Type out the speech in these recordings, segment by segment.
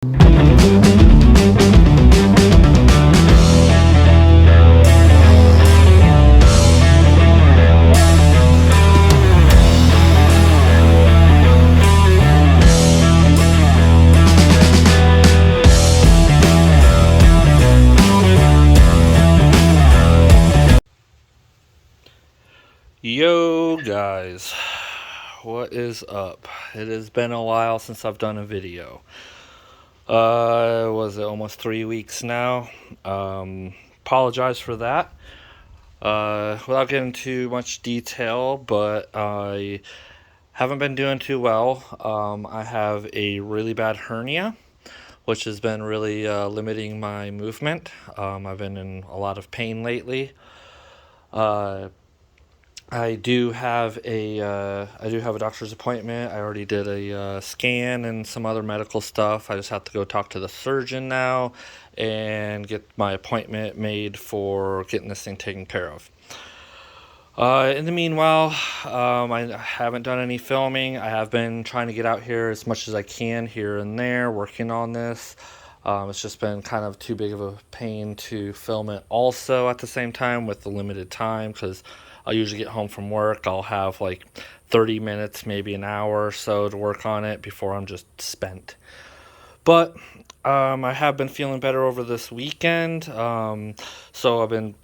Yo guys, what is up? It has been a while since I've done a video. Was it almost 3 weeks now? Apologize for that. Without getting too much detail, but I haven't been doing too well. I have a really bad hernia, which has been really limiting my movement. I've been in a lot of pain lately. I do have a doctor's appointment. I already did a scan and some other medical stuff. I just have to go talk to the surgeon now and get my appointment made for getting this thing taken care of. In the meanwhile, I haven't done any filming. I have been trying to get out here as much as I can here and there, working on this. It's just been kind of too big of a pain to film it also at the same time with the limited time, because I'll usually get home from work. I'll have like 30 minutes, maybe an hour or so to work on it before I'm just spent. But I have been feeling better over this weekend. So I've been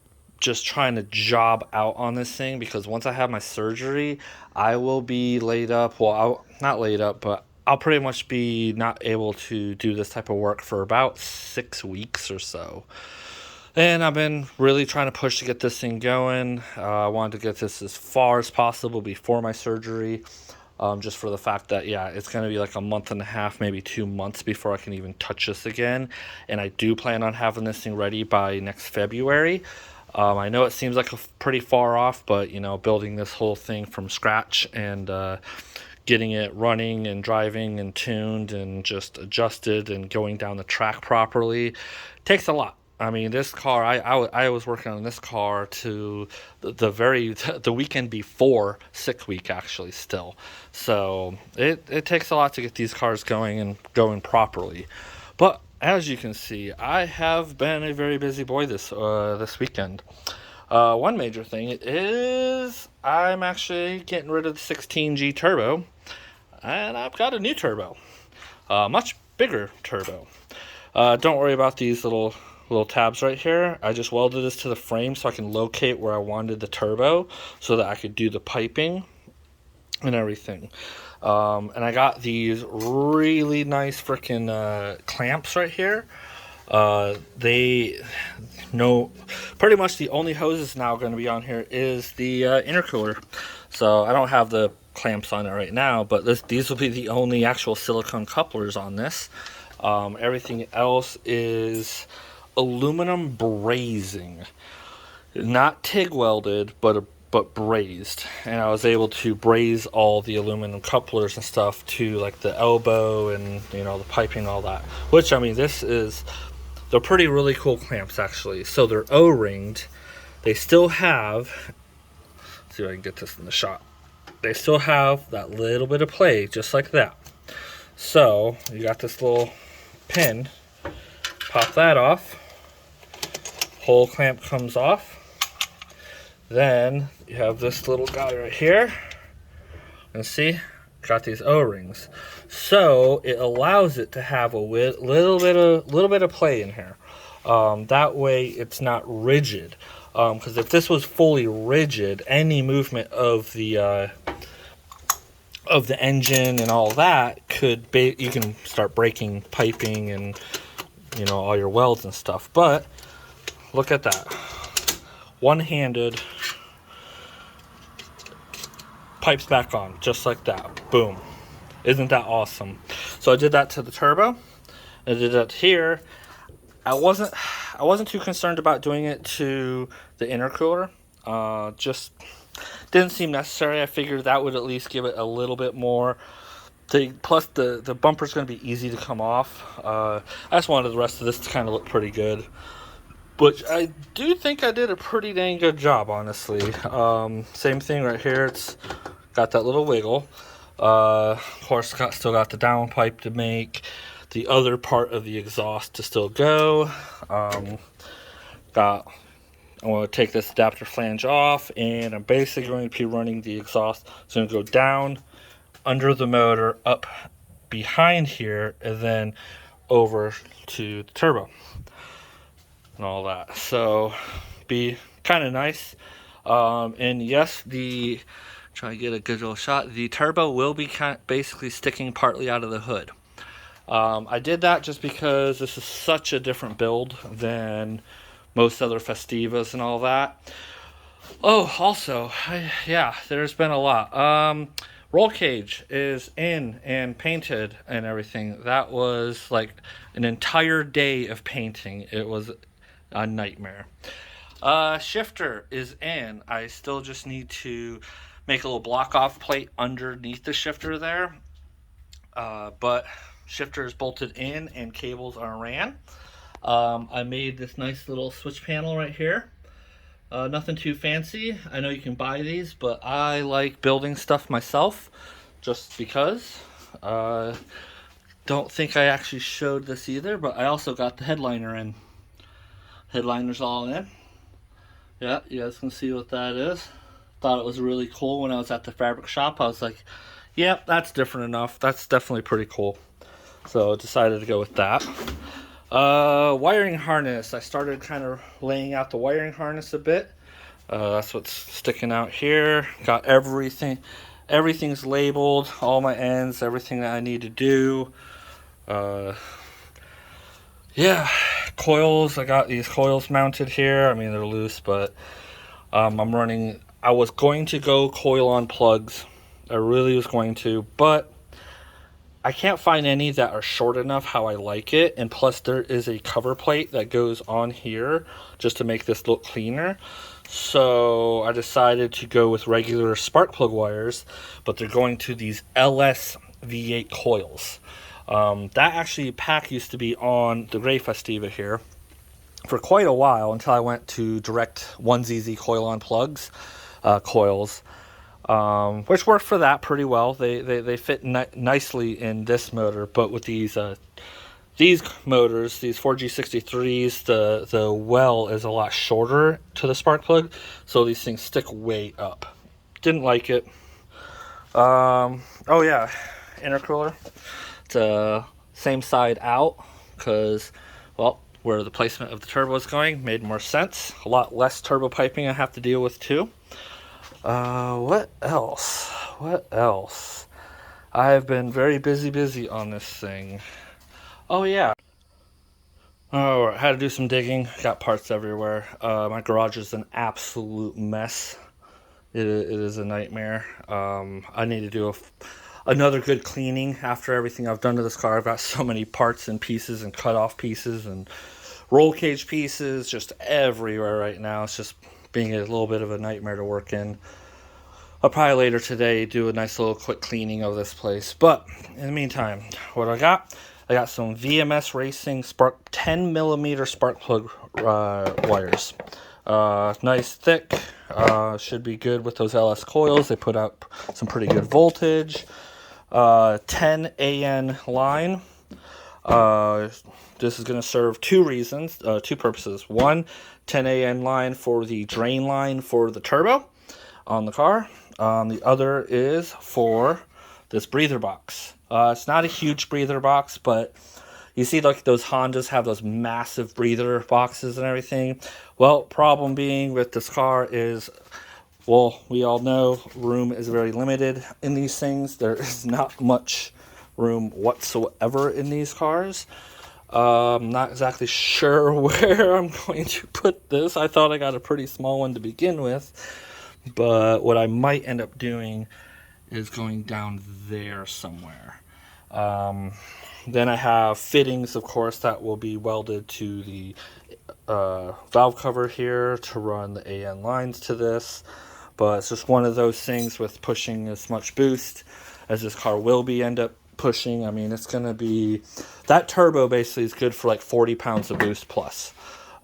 just trying to job out on this thing, because once I have my surgery, I will be laid up. Well, not laid up, but I'll pretty much be not able to do this type of work for about 6 weeks or so. And I've been really trying to push to get this thing going. I wanted to get this as far as possible before my surgery, just for the fact that, yeah, it's going to be like a month and a half, maybe 2 months before I can even touch this again. And I do plan on having this thing ready by next February. I know it seems like pretty far off, but, you know, building this whole thing from scratch and getting it running and driving and tuned and just adjusted and going down the track properly takes a lot. I mean, this car, I was working on this car to the weekend before Sick Week, actually, still. So it takes a lot to get these cars going and going properly. But as you can see, I have been a very busy boy this weekend. One major thing is I'm actually getting rid of the 16G turbo, and I've got a new turbo, much bigger turbo. Don't worry about these little tabs right here. I just welded this to the frame so I can locate where I wanted the turbo so that I could do the piping and everything. And I got these really nice freaking clamps right here. Pretty much the only hose that's now going to be on here is the intercooler. So I don't have the clamps on it right now, but these will be the only actual silicone couplers on this. Everything else is aluminum brazing, not TIG welded, but brazed. And I was able to braze all the aluminum couplers and stuff to like the elbow and, you know, the piping and all that, which, I mean, they're pretty really cool clamps, actually. So they're O-ringed. They still have, let's see if I can get this in the shot, they still have that little bit of play, just like that. So you got this little pin, pop that off, whole clamp comes off. Then you have this little guy right here, and see, got these O-rings, so it allows it to have a little bit of play in here. That way it's not rigid, because if this was fully rigid, any movement of the engine and all that you can start breaking piping and, you know, all your welds and stuff. But look at that, one-handed, pipes back on just like that. Boom. Isn't that awesome? So I did that to the turbo. I did that here. I wasn't too concerned about doing it to the intercooler. Just didn't seem necessary. I figured that would at least give it a little bit more. Plus the bumper's going to be easy to come off. I just wanted the rest of this to kind of look pretty good, which I do think I did a pretty dang good job, honestly. Same thing right here. It's got that little wiggle. Of course, still got the downpipe to make. the other part of the exhaust to still go. I want to take this adapter flange off, and I'm basically going to be running the exhaust. It's going to go down under the motor, up behind here, and then over to the turbo and all that. So be kind of nice. And yes, try to get a good little shot. The turbo will be basically sticking partly out of the hood. I did that just because this is such a different build than most other Festivas and all that. Oh, also, yeah, there's been a lot. Roll cage is in and painted and everything. That was like an entire day of painting. It was a nightmare. Shifter is in. I still just need to make a little block off plate underneath the shifter there. But shifter is bolted in and cables are ran. I made this nice little switch panel right here. Nothing too fancy. I know you can buy these, but I like building stuff myself just because. Don't think I actually showed this either, but I also got the headliner in. Headliner's all in. Yeah, you guys can see what that is. Thought it was really cool when I was at the fabric shop. I was like, yep, that's different enough. That's definitely pretty cool. So decided to go with that. Wiring harness. I started kind of laying out the wiring harness a bit. That's what's sticking out here. Got everything. Everything's labeled. All my ends. Everything that I need to do. Yeah. Coils. I got these coils mounted here. I mean, they're loose, but I'm running. I was going to go coil on plugs. I really was going to, but I can't find any that are short enough how I like it. And plus there is a cover plate that goes on here just to make this look cleaner. So I decided to go with regular spark plug wires, but they're going to these LS V8 coils. That actually pack used to be on the gray Festiva here for quite a while until I went to direct 1ZZ coil on plugs, coils. Which worked for that pretty well. They fit nicely in this motor, but with these motors, these 4G63s, the well is a lot shorter to the spark plug, so these things stick way up. Didn't like it. Oh yeah, intercooler. It's same side out because, well, where the placement of the turbo is going made more sense. A lot less turbo piping I have to deal with too. What else? What else? I have been very busy on this thing. Oh, yeah. Oh, I had to do some digging. Got parts everywhere. My garage is an absolute mess. It is a nightmare. I need to do another good cleaning after everything I've done to this car. I've got so many parts and pieces and cut off pieces and roll cage pieces just everywhere right now. It's just being a little bit of a nightmare to work in. I'll probably later today do a nice little quick cleaning of this place. But in the meantime, what I got some VMS Racing 10 millimeter spark plug wires. Nice thick. Should be good with those LS coils. They put out some pretty good voltage. 10 AN line. This is going to serve two purposes. One, 10 AN line for the drain line for the turbo on the car. The other is for this breather box. It's not a huge breather box, but you see like those Hondas have those massive breather boxes and everything. Well, problem being with this car is, well, we all know room is very limited in these things. There is not much room whatsoever in these cars. I'm not exactly sure where I'm going to put this. I thought I got a pretty small one to begin with, but what I might end up doing is going down there somewhere. Then I have fittings, of course, that will be welded to the valve cover here to run the AN lines to this. But it's just one of those things with pushing as much boost as this car will end up pushing. I mean, it's going to be, that turbo basically is good for like 40 pounds of boost plus.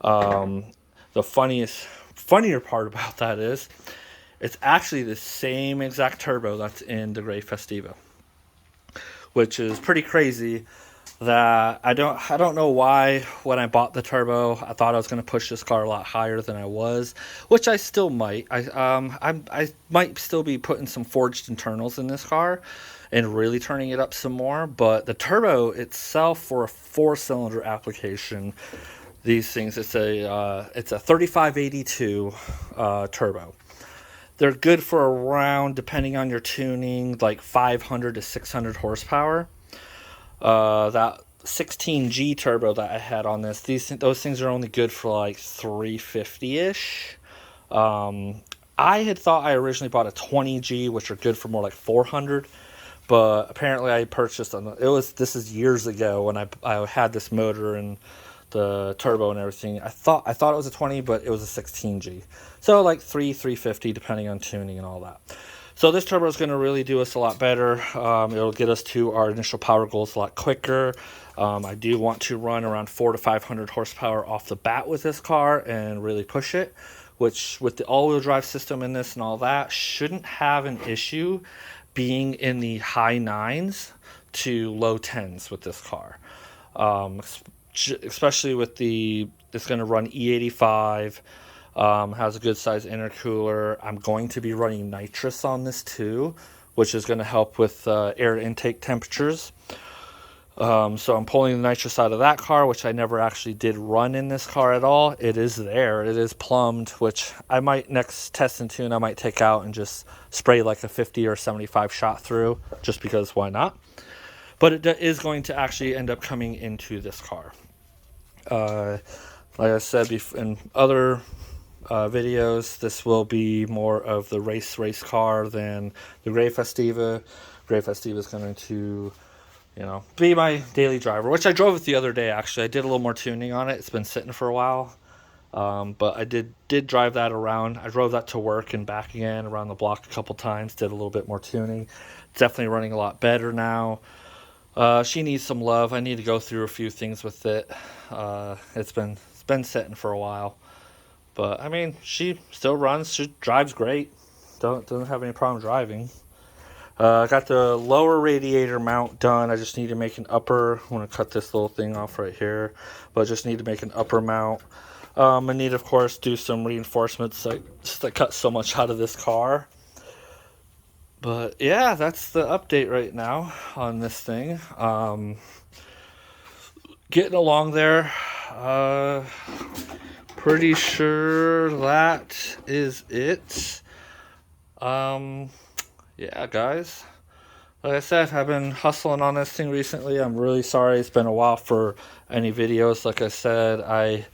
The funnier part about that is it's actually the same exact turbo that's in the gray Festiva, which is pretty crazy. that I don't know why when I bought the turbo I thought I was going to push this car a lot higher than I was, which I still might. I might still be putting some forged internals in this car and really turning it up some more, but the turbo itself for a 4-cylinder application, these things, it's a 3582 turbo. They're good for around, depending on your tuning, like 500 to 600 horsepower. That 16G turbo that I had on this, those things are only good for like 350-ish. I had thought I originally bought a 20G, which are good for more like 400, but apparently I purchased this is years ago when I had this motor and the turbo and everything. I thought it was a 20, but it was a 16G. So like 350 depending on tuning and all that. So this turbo is going to really do us a lot better. It'll get us to our initial power goals a lot quicker. I do want to run around 400 to 500 horsepower off the bat with this car and really push it, which with the all-wheel drive system in this and all that, shouldn't have an issue being in the high 9s to low 10s with this car. Especially with it's going to run E85, has a good size intercooler. I'm going to be running nitrous on this too, which is going to help with air intake temperatures. So I'm pulling the nitrous out of that car, which I never actually did run in this car at all. It is there. It is plumbed, which I might next test and tune, I might take out and just spray like a 50 or 75 shot through, just because why not? But it is going to actually end up coming into this car. Like I said in other videos, this will be more of the race car than the Gray Festiva. Gray Festiva is going to, be my daily driver, which I drove it the other day. Actually, I did a little more tuning on it. It's been sitting for a while, but I did drive that around. I drove that to work and back again around the block a couple times. Did a little bit more tuning. It's definitely running a lot better now. She needs some love. I need to go through a few things with it. It's been sitting for a while, but I mean, she still runs. She drives great. Doesn't have any problem driving. I got the lower radiator mount done. I just need to make an upper. I'm going to cut this little thing off right here, but I just need to make an upper mount. I need, of course, do some reinforcements that cut so much out of this car. But yeah, that's the update right now on this thing. Getting along there. Pretty sure that is it. Yeah, guys. Like I said, I've been hustling on this thing recently. I'm really sorry it's been a while for any videos. Like I said, I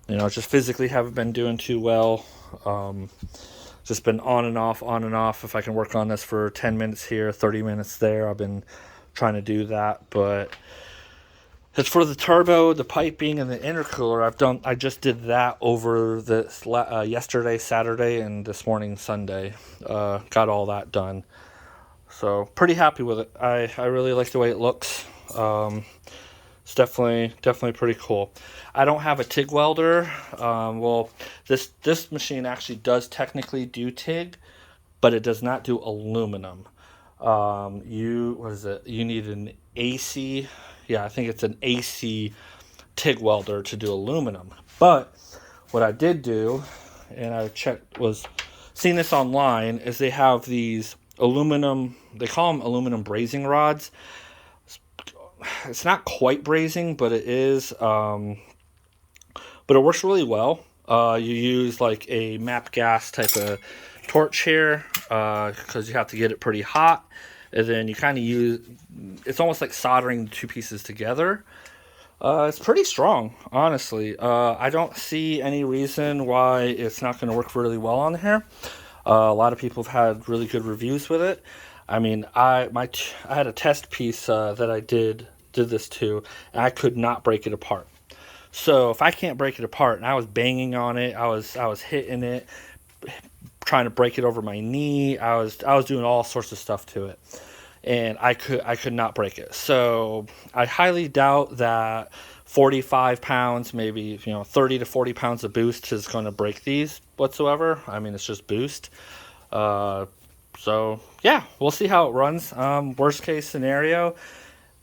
just physically haven't been doing too well. Just been on and off. If I can work on this for 10 minutes here, 30 minutes there, I've been trying to do that. But as for the turbo, the piping, and the intercooler, I just did that over this yesterday, Saturday, and this morning, Sunday. Got all that done. So pretty happy with it. I really like the way it looks. It's definitely pretty cool. I don't have a TIG welder. Well, this machine actually does technically do TIG, but it does not do aluminum. You need an AC. Yeah, I think it's an AC TIG welder to do aluminum. But what I did do, and I seen this online, is they have these aluminum, they call them aluminum brazing rods. It's not quite brazing, but it is. But it works really well. You use like a MAP gas type of torch here, because you have to get it pretty hot. And then you kind of it's almost like soldering the two pieces together. It's pretty strong, honestly. I don't see any reason why it's not going to work really well on here. A lot of people have had really good reviews with it. I mean, I had a test piece that I did this to, and I could not break it apart. So if I can't break it apart, and I was banging on it, I was hitting it, trying to break it over my knee. I was doing all sorts of stuff to it, and I could not break it. So I highly doubt that 45 pounds, maybe 30 to 40 pounds of boost is going to break these whatsoever. I mean, it's just boost. So yeah, we'll see how it runs. Worst case scenario,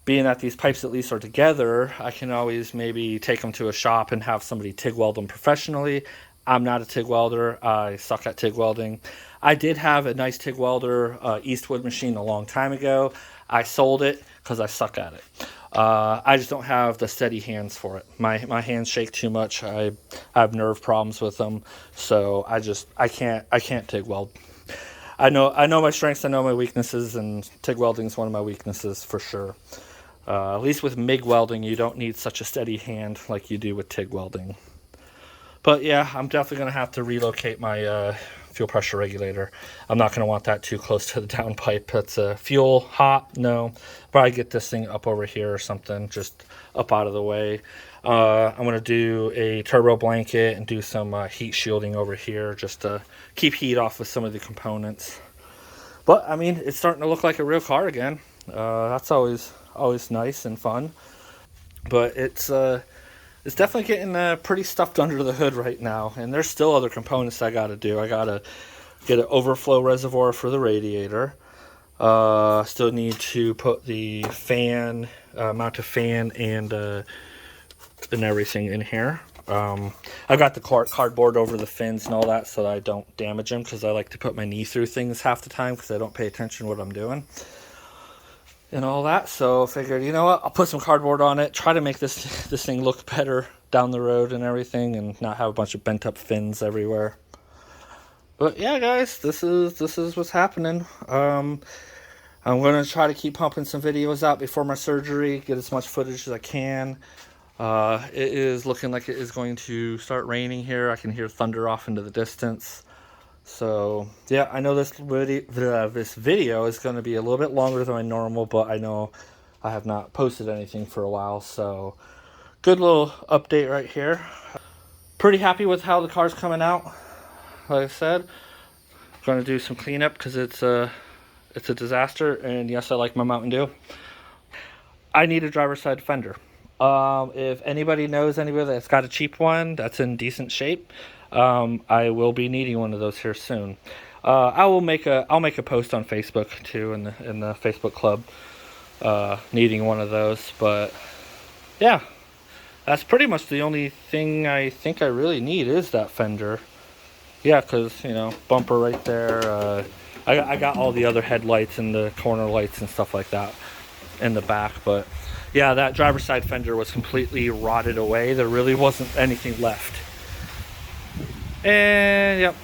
being that these pipes at least are together, I can always maybe take them to a shop and have somebody TIG weld them professionally. I'm not a TIG welder. I suck at TIG welding. I did have a nice TIG welder Eastwood machine a long time ago. I sold it because I suck at it. I just don't have the steady hands for it. My hands shake too much. I have nerve problems with them, so I can't TIG weld. I know my strengths. I know my weaknesses, and TIG welding is one of my weaknesses for sure. At least with MIG welding, you don't need such a steady hand like you do with TIG welding. But yeah, I'm definitely going to have to relocate my fuel pressure regulator. I'm not going to want that too close to the downpipe. That's fuel hot. No, probably get this thing up over here or something, just up out of the way. I'm going to do a turbo blanket and do some heat shielding over here just to keep heat off of some of the components. But I mean, it's starting to look like a real car again. That's always nice and fun. But it's definitely getting pretty stuffed under the hood right now, and there's still other components I got to do. I got to get an overflow reservoir for the radiator. Still need to put the fan, mount a fan and everything in here. I've got the cardboard over the fins and all that so that I don't damage them, because I like to put my knee through things half the time because I don't pay attention to what I'm doing and all that. So I figured, you know what, I'll put some cardboard on it, try to make this thing look better down the road and everything, and not have a bunch of bent up fins everywhere. But yeah, guys, this is what's happening. I'm gonna try to keep pumping some videos out before my surgery, get as much footage as I can. It is looking like it is going to start raining here. I can hear thunder off into the distance. So yeah, I know this video is going to be a little bit longer than my normal, but I know I have not posted anything for a while, so good little update right here. Pretty happy with how the car's coming out. Like I said, going to do some cleanup because it's a disaster, and yes, I like my Mountain Dew. I need a driver's side fender. If anybody knows anybody that's got a cheap one that's in decent shape, I will be needing one of those here soon. I'll make a post on Facebook too, in the Facebook club, needing one of those. But yeah, that's pretty much the only thing I think I really need is that fender. Yeah, because, you know, bumper right there. I got all the other headlights and the corner lights and stuff like that in the back, but yeah, that driver's side fender was completely rotted away. There really wasn't anything left. And yep,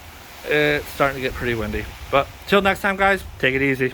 it's starting to get pretty windy. But till next time, guys, take it easy.